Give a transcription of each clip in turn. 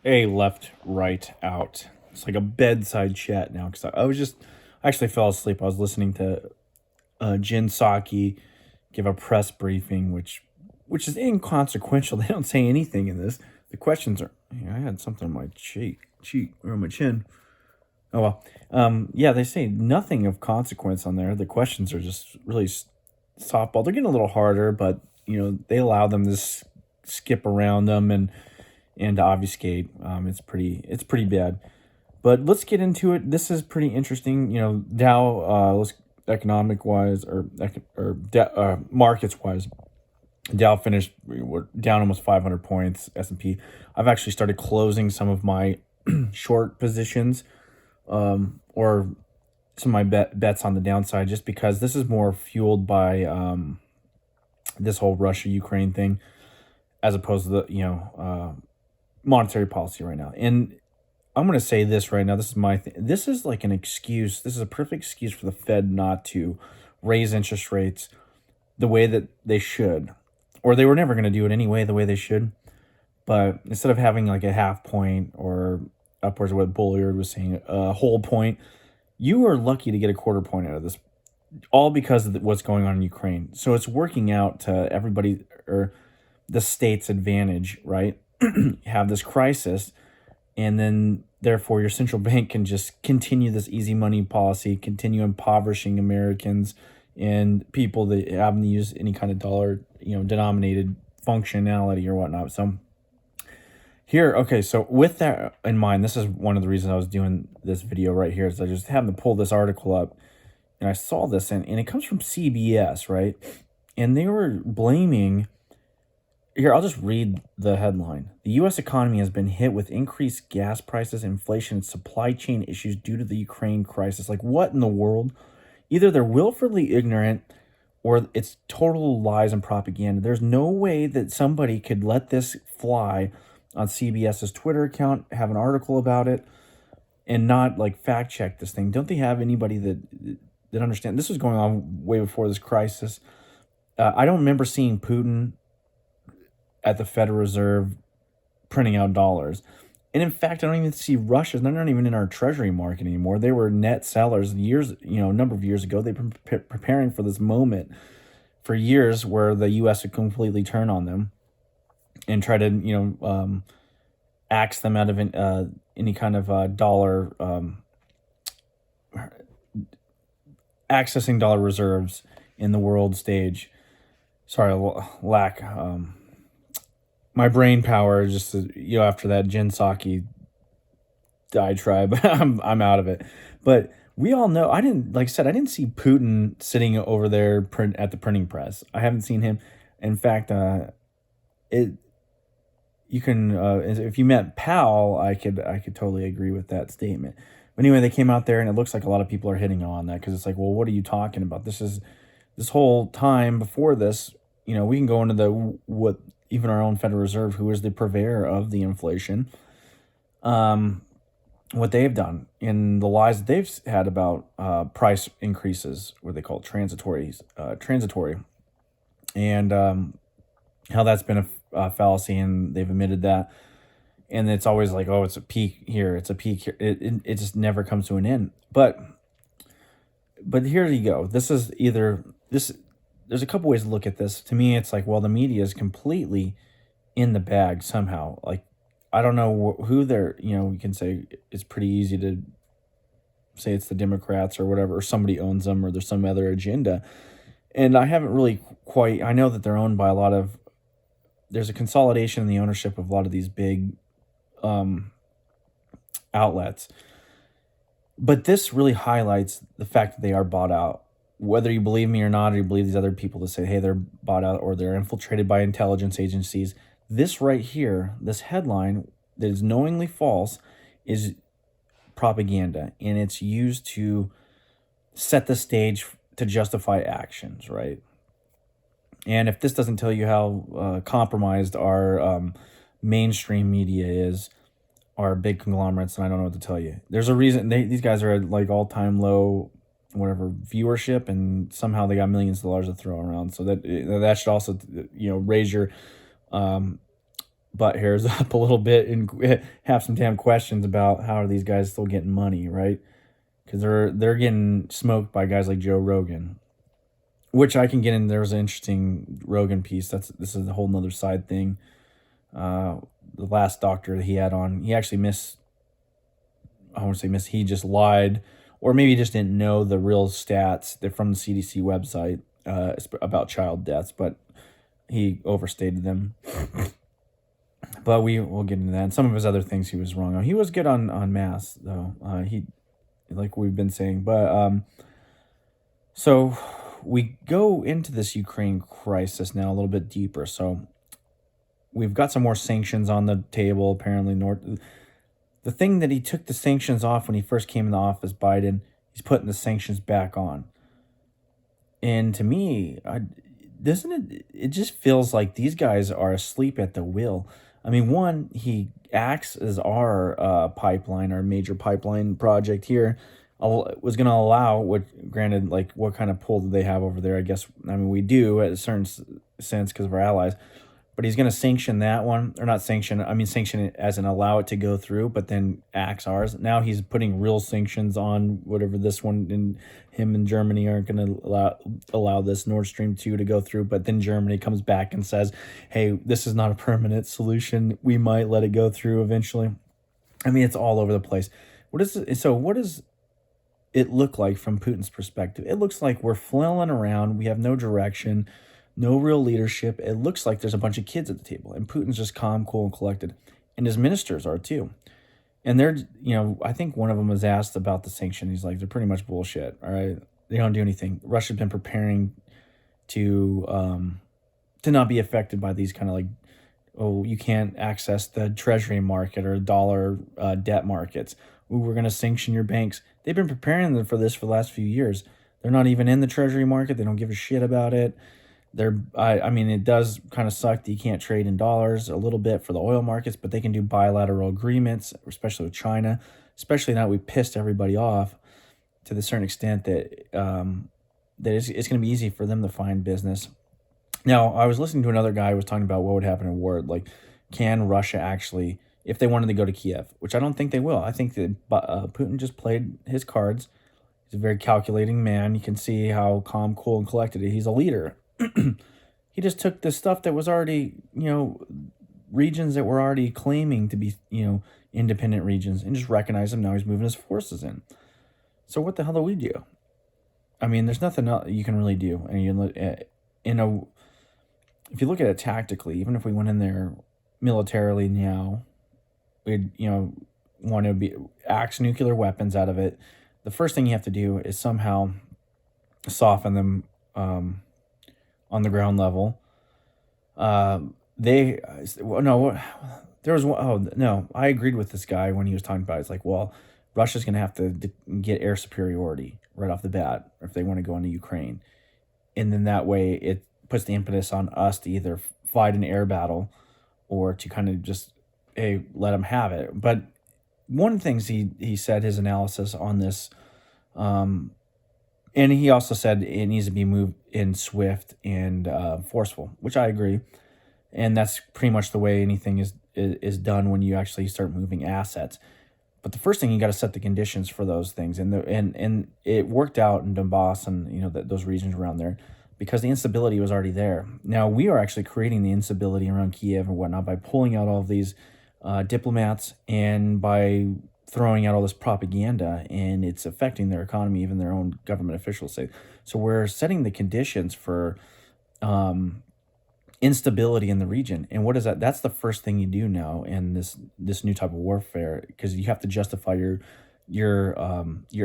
A left, right, out. It's like a bedside chat now because I actually fell asleep. I was listening to Jin Saki give a press briefing, which is inconsequential. They don't say anything in this. The questions are. I had something on my cheek or my chin. Oh well. Yeah, they say nothing of consequence on there. The questions are just really softball. They're getting a little harder, but they allow them to skip around them and to obfuscate. It's pretty bad. But let's get into it. This is pretty interesting. Dow, let's economic wise or markets wise. Dow finished we're down almost 500 points. S&P. I've actually started closing some of my short positions, or some of my bets on the downside, just because this is more fueled by this whole Russia Ukraine thing, as opposed to the monetary policy right now. And I'm going to say this right now. This is my thing. This is like an excuse. This is a perfect excuse for the Fed not to raise interest rates the way that they should, or they were never going to do it anyway the way they should. But instead of having like a half point or upwards of what Bullard was saying, a whole point, you are lucky to get a quarter point out of this, all because of what's going on in Ukraine. So it's working out to everybody or the state's advantage, right? Have this crisis, and then therefore your central bank can just continue this easy money policy, continue impoverishing Americans and people that haven't used any kind of dollar, denominated functionality or whatnot. So here, okay, so with that in mind, this is one of the reasons I was doing this video right here, is I just happened to pull this article up and I saw this, and it comes from CBS, right? And they were blaming. Here, I'll just read the headline. The U.S. economy has been hit with increased gas prices, inflation, and supply chain issues due to the Ukraine crisis. Like, what in the world? Either they're willfully ignorant or it's total lies and propaganda. There's no way that somebody could let this fly on CBS's Twitter account, have an article about it, and not like fact check this thing. Don't they have anybody that understand? This was going on way before this crisis. I don't remember seeing Putin at the Federal Reserve printing out dollars. And in fact, I don't even see Russia's. They're not even in our treasury market anymore. They were net sellers years, a number of years ago. They've been preparing for this moment for years where the U.S. would completely turn on them and try to, axe them out of any kind of dollar, accessing dollar reserves in the world stage. Sorry, lack. My brain power just after that Jin Saki diatribe, I'm out of it. But we all know, I didn't see Putin sitting over there at the printing press. I haven't seen him. In fact, it you can if you met Powell, I could totally agree with that statement. But anyway, they came out there, and it looks like a lot of people are hitting on that, because it's like, well, what are you talking about? This whole time before this, we can go into what even our own Federal Reserve, who is the purveyor of the inflation, what they've done in the lies that they've had about price increases, what they call transitory, and how that's been a fallacy, and they've admitted that. And it's always like, oh, it's a peak here, it's a peak here. It just never comes to an end. But here you go. This is either this. There's a couple ways to look at this. To me, it's like, well, the media is completely in the bag somehow. Like, I don't know who they're, you can say it's pretty easy to say it's the Democrats or whatever, or somebody owns them, or there's some other agenda. And I haven't really I know that they're owned by there's a consolidation in the ownership of a lot of these big outlets. But this really highlights the fact that they are bought out. Whether you believe me or not, or you believe these other people that say, hey, they're bought out or they're infiltrated by intelligence agencies, this right here, this headline that is knowingly false, is propaganda, and it's used to set the stage to justify actions, right? And if this doesn't tell you how compromised our mainstream media is, our big conglomerates, then I don't know what to tell you. There's a reason these guys are at like all-time low whatever viewership, and somehow they got millions of dollars to throw around. So that should also raise your butt hairs up a little bit and have some damn questions about how are these guys still getting money, right? Because they're getting smoked by guys like Joe Rogan, which I can get in. There was an interesting Rogan piece. This is a whole nother side thing. Uh, the last doctor that he had on, he actually missed. I won't say missed. He just lied, or maybe he just didn't know the real stats. They're from the CDC website about child deaths, but he overstated them. But we'll get into that. And some of his other things he was wrong on. He was good on mass though. He like we've been saying, but so we go into this Ukraine crisis now a little bit deeper. So we've got some more sanctions on the table. Apparently, the thing that he took the sanctions off when he first came into office, Biden, he's putting the sanctions back on. And to me, doesn't it? It just feels like these guys are asleep at the wheel. I mean, one, he acts as our pipeline, our major pipeline project here, was going to allow what, granted, like what kind of pull do they have over there? I guess, I mean, we do at a certain sense because of our allies, but he's going to sanction that one, or not sanction, I mean, sanction it as in allow it to go through, but then axe ours. Now he's putting real sanctions on whatever this one, and him and Germany aren't going to allow this Nord Stream 2 to go through, but then Germany comes back and says, hey, this is not a permanent solution. We might let it go through eventually. I mean, it's all over the place. What does it look like from Putin's perspective? It looks like we're flailing around. We have no direction, no real leadership. It looks like there's a bunch of kids at the table, and Putin's just calm, cool, and collected. And his ministers are too. And they're, I think one of them was asked about the sanction. He's like, they're pretty much bullshit. All right. They don't do anything. Russia's been preparing to not be affected by these kind of like, oh, you can't access the treasury market or dollar debt markets. Ooh, we're going to sanction your banks. They've been preparing them for this for the last few years. They're not even in the treasury market. They don't give a shit about it. I mean, it does kind of suck that you can't trade in dollars a little bit for the oil markets, but they can do bilateral agreements, especially with China, especially now we pissed everybody off to the certain extent that it's going to be easy for them to find business. Now, I was listening to another guy who was talking about what would happen in war. Like, can Russia actually, if they wanted to go to Kiev, which I don't think they will. I think that Putin just played his cards. He's a very calculating man. You can see how calm, cool, and collected he's a leader. He just took the stuff that was already, regions that were already claiming to be, independent regions, and just recognized them. Now he's moving his forces in. So what the hell do we do? I mean, there's nothing else you can really do. And if you look at it tactically, even if we went in there militarily now, we'd, want to axe nuclear weapons out of it. The first thing you have to do is somehow soften them on the ground level. I agreed with this guy when he was talking about it. It's like, well, Russia's going to have to get air superiority right off the bat if they want to go into Ukraine. And then that way it puts the impetus on us to either fight an air battle or to kind of just, hey, let them have it. But one of the things he said, his analysis on this, and he also said it needs to be moved in swift and forceful, which I agree. And that's pretty much the way anything is done when you actually start moving assets. But the first thing, you got to set the conditions for those things, and it worked out in Donbass and those regions around there because the instability was already there. Now we are actually creating the instability around Kiev and whatnot by pulling out all of these diplomats and by throwing out all this propaganda, and it's affecting their economy. Even their own government officials say so. We're setting the conditions for instability in the region. And what is that? That's the first thing you do now in this new type of warfare, because you have to justify your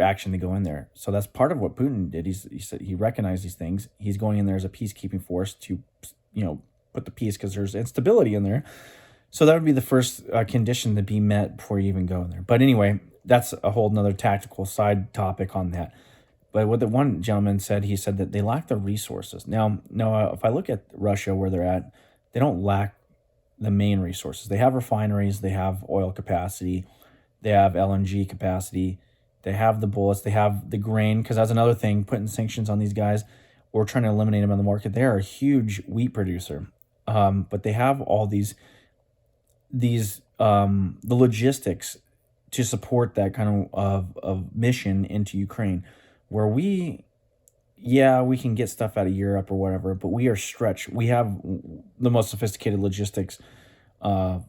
action to go in there. So that's part of what Putin did. He said he recognized these things. He's going in there as a peacekeeping force to put the peace, because there's instability in there. So that would be the first condition to be met before you even go in there. But anyway, that's a whole nother tactical side topic on that. But what the one gentleman said, he said that they lack the resources. Now, if I look at Russia, where they're at, they don't lack the main resources. They have refineries, they have oil capacity, they have LNG capacity, they have the bullets, they have the grain, because that's another thing, putting sanctions on these guys or trying to eliminate them on the market. They are a huge wheat producer, but they have all these these the logistics to support that kind of mission into Ukraine, where we can get stuff out of Europe or whatever, but we are stretched. We have the most sophisticated logistics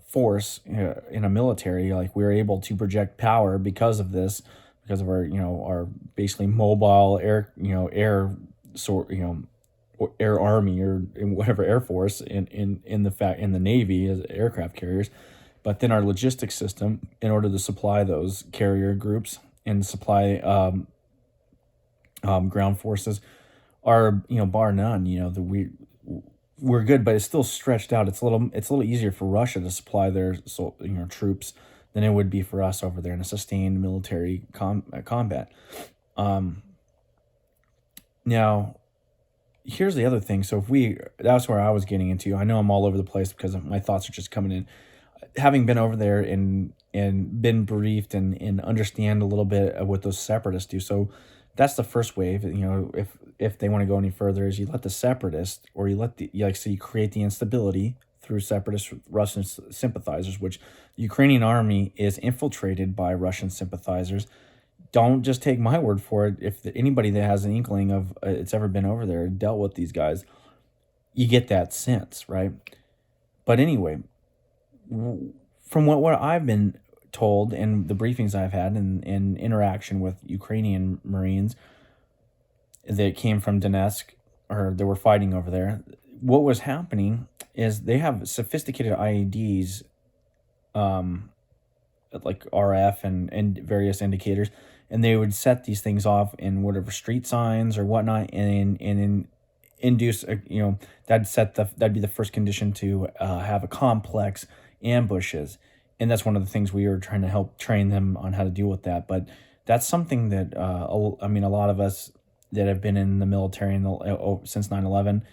force in a military. Like, we're able to project power because of this, because of our basically mobile sort or air army, or in whatever air force in the Navy as aircraft carriers. But then our logistics system, in order to supply those carrier groups and supply ground forces, are, bar none. We're good, but it's still stretched out. It's a little easier for Russia to supply their troops than it would be for us over there in a sustained military combat. Um, Now, here's the other thing. So, that's where I was getting into. I know I'm all over the place because my thoughts are just coming in. Having been over there and been briefed and understand a little bit of what those separatists do. So that's the first wave. If they want to go any further, is you let the separatists, or you create the instability through separatist Russian sympathizers, which the Ukrainian army is infiltrated by Russian sympathizers. Don't just take my word for it. If anybody that has an inkling of it's ever been over there, dealt with these guys, you get that sense, right? But anyway, from what I've been told and the briefings I've had and interaction with Ukrainian Marines that came from Donetsk, or that were fighting over there, what was happening is they have sophisticated IEDs, like RF and various indicators, and they would set these things off in whatever street signs or whatnot, and induce that'd be the first condition to have a complex ambushes. And that's one of the things we were trying to help train them on how to deal with that. But that's something that a lot of us that have been in the military since 9/11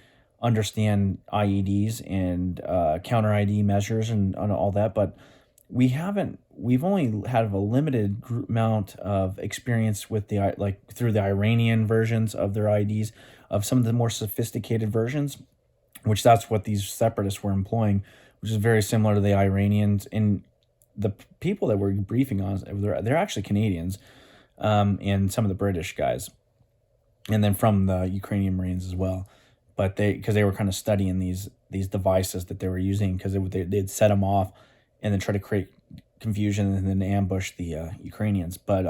understand IEDs and counter ID measures and all that. But we've only had a limited amount of experience with through the Iranian versions of their IEDs, of some of the more sophisticated versions, which that's what these separatists were employing, which is very similar to the Iranians. And the people that we're briefing on, they're actually Canadians, and some of the British guys, and then from the Ukrainian Marines as well. But because they were kind of studying these devices that they were using, because they'd set them off and then try to create confusion and then ambush the Ukrainians. But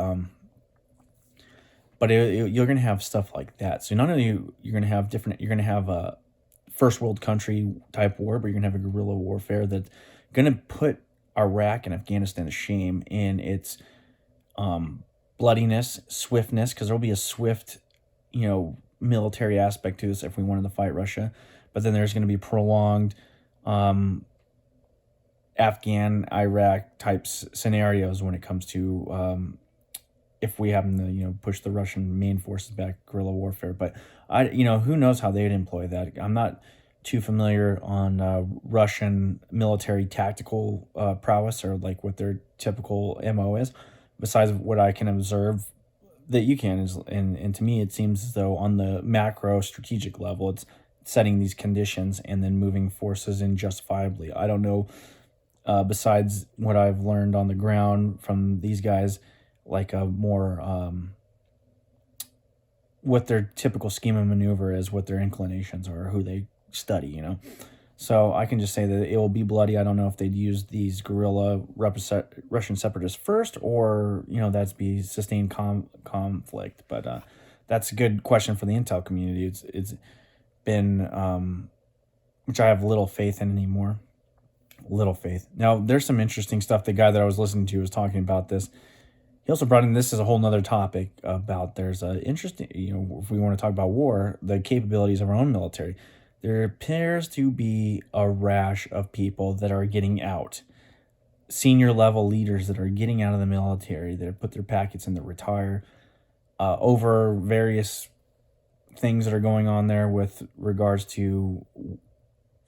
you're going to have stuff like that. So not only you're going to have a first world country type war, but you're going to have a guerrilla warfare that's going to put Iraq and Afghanistan to shame in its bloodiness, swiftness, because there'll be a swift, military aspect to this if we wanted to fight Russia. But then there's going to be prolonged Afghan, Iraq type scenarios when it comes to if we happen to push the Russian main forces back, guerrilla warfare. But who knows how they'd employ that. I'm not too familiar on Russian military tactical prowess, or like what their typical MO is, besides what I can observe that you can is. And to me it seems as though on the macro strategic level, it's setting these conditions and then moving forces in justifiably. I don't know, besides what I've learned on the ground from these guys, like a more what their typical scheme of maneuver is, what their inclinations are, who they study. So I can just say that it will be bloody. I don't know if they'd use these guerrilla Russian separatists first, or that's be sustained conflict. But that's a good question for the intel community. It's been which I have little faith in anymore. Little faith. Now, there's some interesting stuff. The guy that I was listening to was talking about this. He also brought in, this is a whole nother topic, about there's a interesting, if we want to talk about war, the capabilities of our own military. There appears to be a rash of people that are getting out. Senior level leaders that are getting out of the military, that have put their packets in, that retire, over various things that are going on there with regards to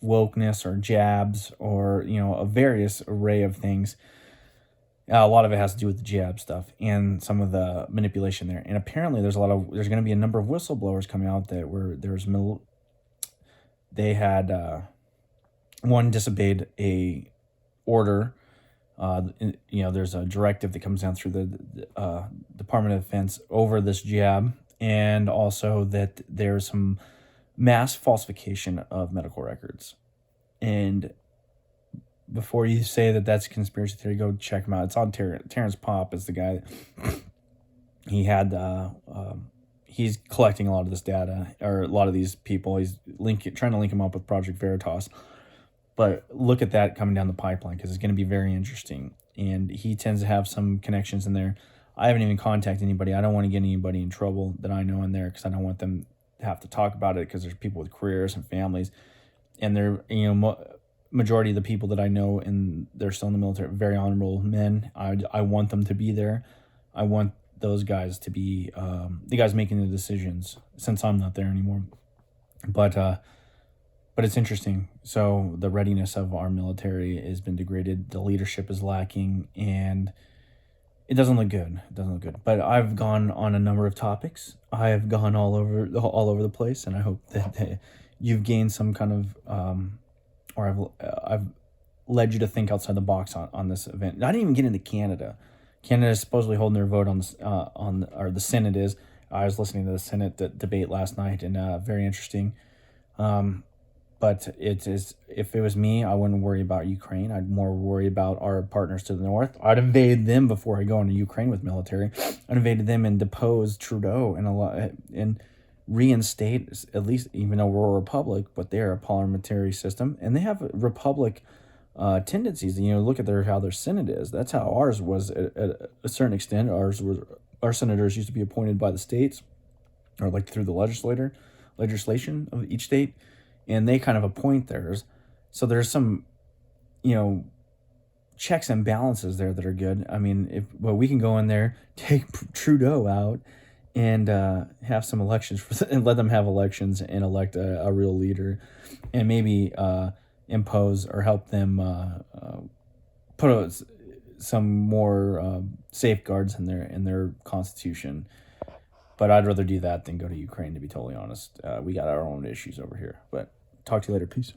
wokeness or jabs, or a various array of things. A lot of it has to do with the jab stuff and some of the manipulation there. And apparently there's going to be a number of whistleblowers coming out that they had one disobeyed a order. There's a directive that comes down through the Department of Defense over this jab, and also that there's some mass falsification of medical records. And before you say that that's a conspiracy theory, go check him out. It's on Terrence Popp is the guy. He had he's collecting a lot of this data, or a lot of these people. He's trying to link him up with Project Veritas. But look at that coming down the pipeline, because it's going to be very interesting. And he tends to have some connections in there. I haven't even contacted anybody. I don't want to get anybody in trouble that I know in there, because I don't want them to have to talk about it, because there's people with careers and families. And they're, majority of the people that I know, and they're still in the military, very honorable men. I want them to be there. I want those guys to be the guys making the decisions, since I'm not there anymore. But it's interesting. So the readiness of our military has been degraded. The leadership is lacking, and it doesn't look good. But I've gone on a number of topics. I have gone all over the place, and I hope that you've gained some kind of, or I've led you to think outside the box on this event. I didn't even get into Canada. Canada is supposedly holding their vote or the Senate is. I was listening to the Senate debate last night, and very interesting. But it is, if it was me, I wouldn't worry about Ukraine. I'd more worry about our partners to the north. I'd invade them before I go into Ukraine with military. I'd invaded them and depose Trudeau and reinstate, at least, even though we're a republic, but they're a parliamentary system, and they have republic tendencies. Look at how their Senate is. That's how ours was at a certain extent. Our senators used to be appointed by the states, or like through the legislation of each state. And they kind of appoint theirs. So there's some, checks and balances there that are good. I mean, we can go in there, take Trudeau out, and have some elections and let them have elections and elect a real leader, and maybe impose or help them put some more safeguards in their constitution. But I'd rather do that than go to Ukraine, to be totally honest. We got our own issues over here. But talk to you later. Peace.